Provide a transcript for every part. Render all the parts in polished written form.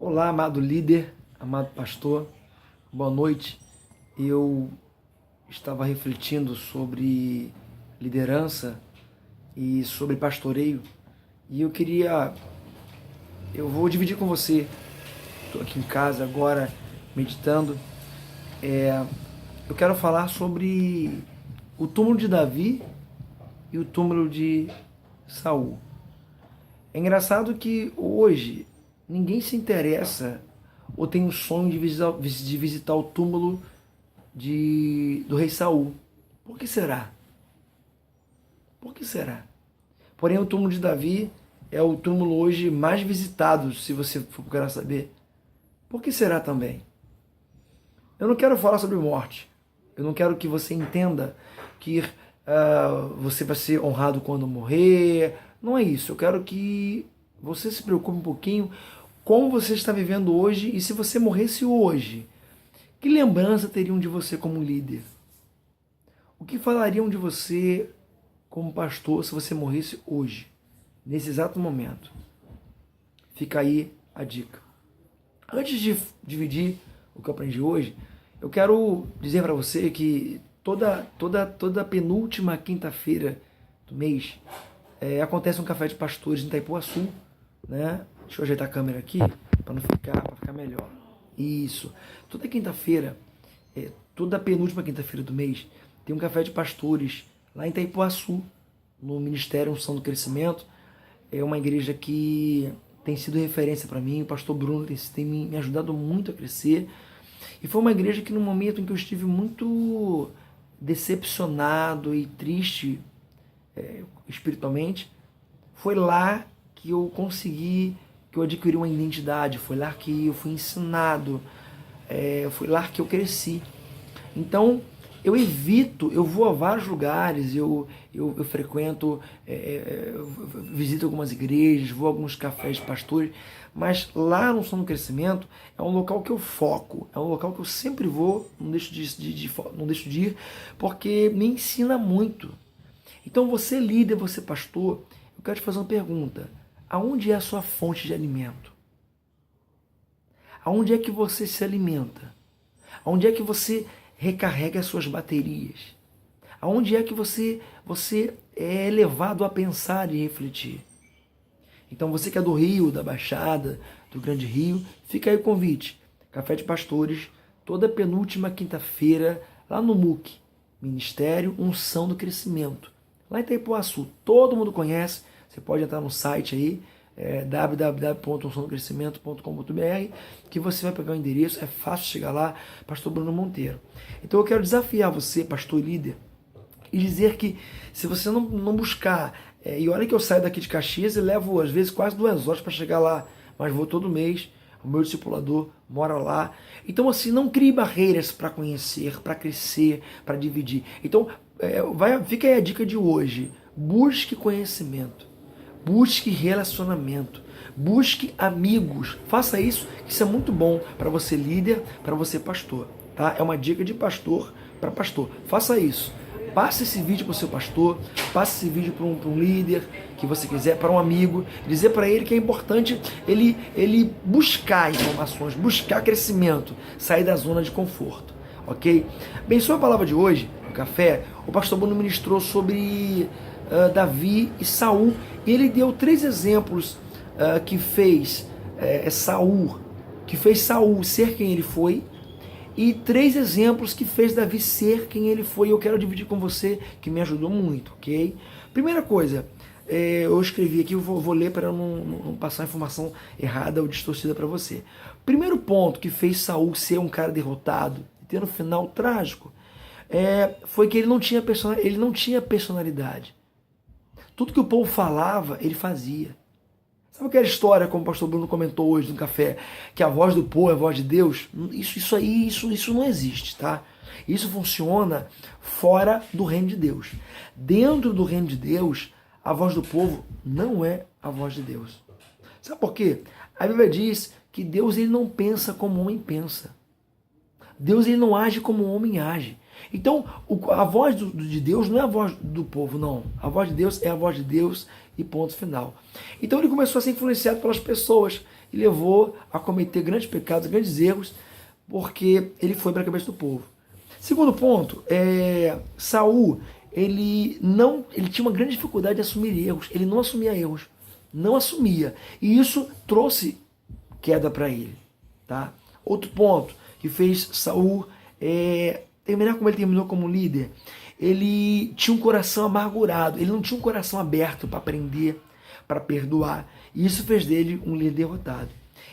Olá, amado líder, amado pastor, boa noite. Eu estava refletindo sobre liderança e sobre pastoreio e eu vou dividir com você. Estou aqui em casa agora meditando. Eu quero falar sobre o túmulo de Davi e o túmulo de Saul. É engraçado que hoje ninguém se interessa ou tem um sonho de visitar o túmulo do rei Saul. Por que será? Por que será? Porém, o túmulo de Davi é o túmulo hoje mais visitado, se você for querer saber. Por que será também? Eu não quero falar sobre morte. Eu não quero que você entenda que você vai ser honrado quando morrer. Não é isso. Eu quero que você se preocupe um pouquinho como você está vivendo hoje e se você morresse hoje, que lembrança teriam de você como líder? O que falariam de você como pastor se você morresse hoje, nesse exato momento? Fica aí a dica. Antes de dividir o que eu aprendi hoje, eu quero dizer para você que toda penúltima quinta-feira do mês acontece um café de pastores em Itaipuaçu, né? Deixa eu ajeitar a câmera aqui para ficar melhor. Isso. Toda quinta-feira, toda penúltima quinta-feira do mês, tem um café de pastores lá em Itaipuaçu, no Ministério Unção do Crescimento. É uma igreja que tem sido referência para mim. O pastor Bruno tem me ajudado muito a crescer. E foi uma igreja que no momento em que eu estive muito decepcionado e triste espiritualmente, foi lá que eu adquiri uma identidade, foi lá que eu fui ensinado, foi lá que eu cresci. Então, eu vou a vários lugares, eu frequento, visito algumas igrejas, vou a alguns cafés de pastores, mas lá no Som do Crescimento é um local que eu foco, é um local que eu sempre vou, não deixo de ir, porque me ensina muito. Então, você líder, você pastor, eu quero te fazer uma pergunta. Aonde é a sua fonte de alimento? Aonde é que você se alimenta? Aonde é que você recarrega as suas baterias? Aonde é que você é levado a pensar e refletir? Então você que é do Rio, da Baixada, do Grande Rio, fica aí o convite. Café de Pastores, toda penúltima quinta-feira, lá no MUC, Ministério Unção do Crescimento. Lá em Itaipuaçu, todo mundo conhece. Você pode entrar no site aí, www.unçãodocrescimento.com.br, que você vai pegar o endereço, é fácil chegar lá, pastor Bruno Monteiro. Então eu quero desafiar você, pastor líder, e dizer que se você não buscar, e olha que eu saio daqui de Caxias e levo às vezes quase 2 horas para chegar lá, mas vou todo mês, o meu discipulador mora lá. Então assim, não crie barreiras para conhecer, para crescer, para dividir. Então fica aí a dica de hoje, busque conhecimento. Busque relacionamento, busque amigos, faça isso, que isso é muito bom para você líder, para você pastor, tá? É uma dica de pastor para pastor, faça isso, passe esse vídeo para o seu pastor, passe esse vídeo para um líder que você quiser, para um amigo, dizer para ele que é importante ele buscar informações, buscar crescimento, sair da zona de conforto, ok? Bem, sobre a palavra de hoje, no café, o pastor Bruno ministrou sobre Davi e Saul, e ele deu 3 exemplos que fez Saul ser quem ele foi, e 3 exemplos que fez Davi ser quem ele foi. Eu quero dividir com você, que me ajudou muito, ok? Primeira coisa, eu escrevi aqui, eu vou ler para não passar informação errada ou distorcida para você. Primeiro ponto que fez Saul ser um cara derrotado e ter um final trágico foi que ele não tinha personalidade. Tudo que o povo falava, ele fazia. Sabe aquela história, como o pastor Bruno comentou hoje no café, que a voz do povo é a voz de Deus? Isso não existe, tá? Isso funciona fora do reino de Deus. Dentro do reino de Deus, a voz do povo não é a voz de Deus. Sabe por quê? A Bíblia diz que Deus ele não pensa como o homem pensa. Deus ele não age como o homem age. Então, a voz de Deus não é a voz do povo, não. A voz de Deus é a voz de Deus e ponto final. Então ele começou a ser influenciado pelas pessoas. e levou a cometer grandes pecados, grandes erros, porque ele foi para a cabeça do povo. Segundo ponto, Saul, ele tinha uma grande dificuldade de assumir erros, ele não assumia erros, não assumia, e isso trouxe queda para ele, tá? Outro ponto que fez Saul terminar como ele terminou como líder, ele tinha um coração amargurado, ele não tinha um coração aberto para aprender, para perdoar, e isso fez dele um líder derrotado.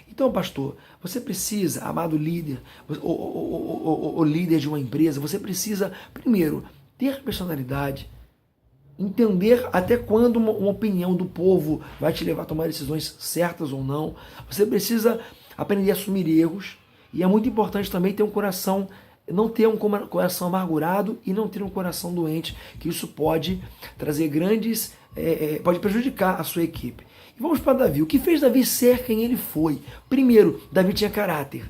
Então, pastor, você precisa, amado líder, o líder de uma empresa, você precisa, primeiro, ter personalidade, entender até quando uma opinião do povo vai te levar a tomar decisões certas ou não. Você precisa aprender a assumir erros, e é muito importante também ter um coração, não ter um coração amargurado e não ter um coração doente, que isso pode trazer pode prejudicar a sua equipe. E vamos para Davi. O que fez Davi ser quem ele foi? Primeiro, Davi tinha caráter.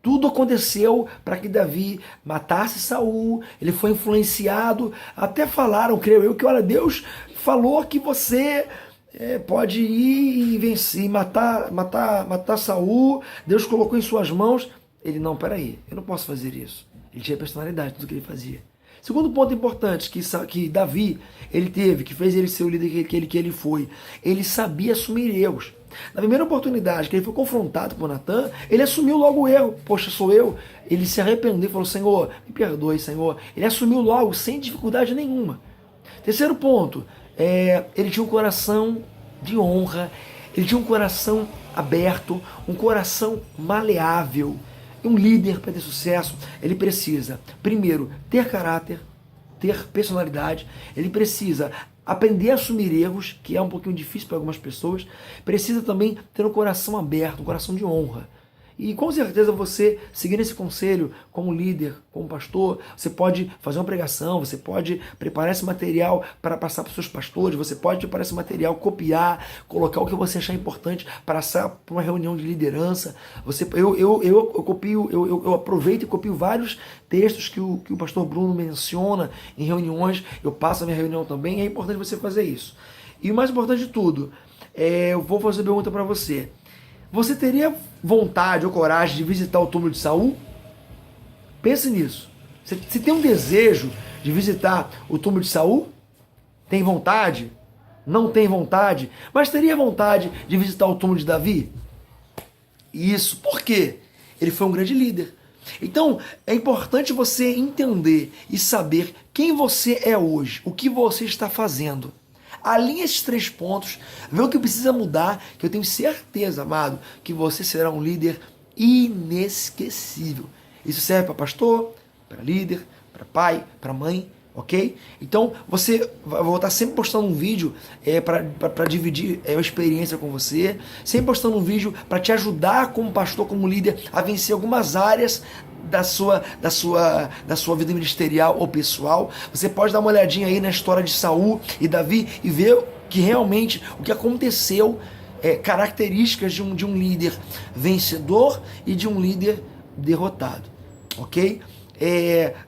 Tudo aconteceu para que Davi matasse Saul, ele foi influenciado, até falaram, creio eu, que olha, Deus falou que você pode ir e vencer, matar Saul, Deus colocou em suas mãos. Ele, não, peraí, eu não posso fazer isso. Ele tinha personalidade, tudo que ele fazia. Segundo ponto importante que Davi ele teve, que fez ele ser o líder que ele foi, ele sabia assumir erros. Na primeira oportunidade que ele foi confrontado por Natan, ele assumiu logo o erro. Poxa, sou eu. Ele se arrependeu e falou, Senhor, me perdoe, Senhor. Ele assumiu logo, sem dificuldade nenhuma. Terceiro ponto, ele tinha um coração de honra, ele tinha um coração aberto, um coração maleável. Um líder, para ter sucesso, ele precisa, primeiro, ter caráter, ter personalidade, ele precisa aprender a assumir erros, que é um pouquinho difícil para algumas pessoas, precisa também ter um coração aberto, um coração de honra. E com certeza você, seguindo esse conselho como líder, como pastor, você pode fazer uma pregação, você pode preparar esse material para passar para os seus pastores, você pode preparar esse material, copiar, colocar o que você achar importante, passar para uma reunião de liderança. Eu aproveito e copio vários textos que o pastor Bruno menciona em reuniões, eu passo a minha reunião também, é importante você fazer isso. E o mais importante de tudo, eu vou fazer uma pergunta para você. Você teria vontade ou coragem de visitar o túmulo de Saul? Pense nisso. Você tem um desejo de visitar o túmulo de Saul? Tem vontade? Não tem vontade? Mas teria vontade de visitar o túmulo de Davi? Isso. Por quê? Ele foi um grande líder. Então, é importante você entender e saber quem você é hoje, o que você está fazendo. Alinhe esses 3 pontos, vê o que precisa mudar, que eu tenho certeza, amado, que você será um líder inesquecível. Isso serve para pastor, para líder, para pai, para mãe, ok? Então, vou estar sempre postando um vídeo para dividir a experiência com você, sempre postando um vídeo para te ajudar como pastor, como líder, a vencer algumas áreas da sua vida ministerial ou pessoal. Você pode dar uma olhadinha aí na história de Saul e Davi e ver que realmente o que aconteceu, características de um líder vencedor e de um líder derrotado, ok?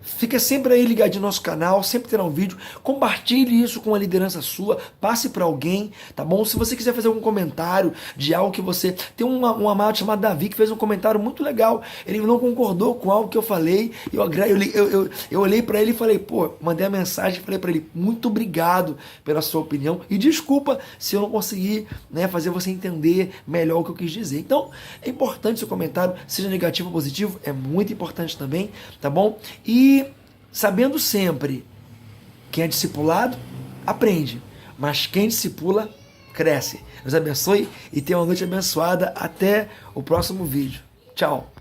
Fica sempre aí ligadinho no nosso canal, sempre terá um vídeo, compartilhe isso com a liderança sua, passe para alguém, tá bom? Se você quiser fazer algum comentário de algo que você... Tem um amado chamado Davi que fez um comentário muito legal, ele não concordou com algo que eu falei, eu olhei para ele e falei, mandei a mensagem e falei para ele, muito obrigado pela sua opinião e desculpa se eu não consegui, fazer você entender melhor o que eu quis dizer. Então, é importante seu comentário, seja negativo ou positivo, é muito importante também, tá bom? E sabendo sempre, quem é discipulado, aprende. Mas quem discipula, cresce. Deus abençoe e tenha uma noite abençoada. Até o próximo vídeo. Tchau.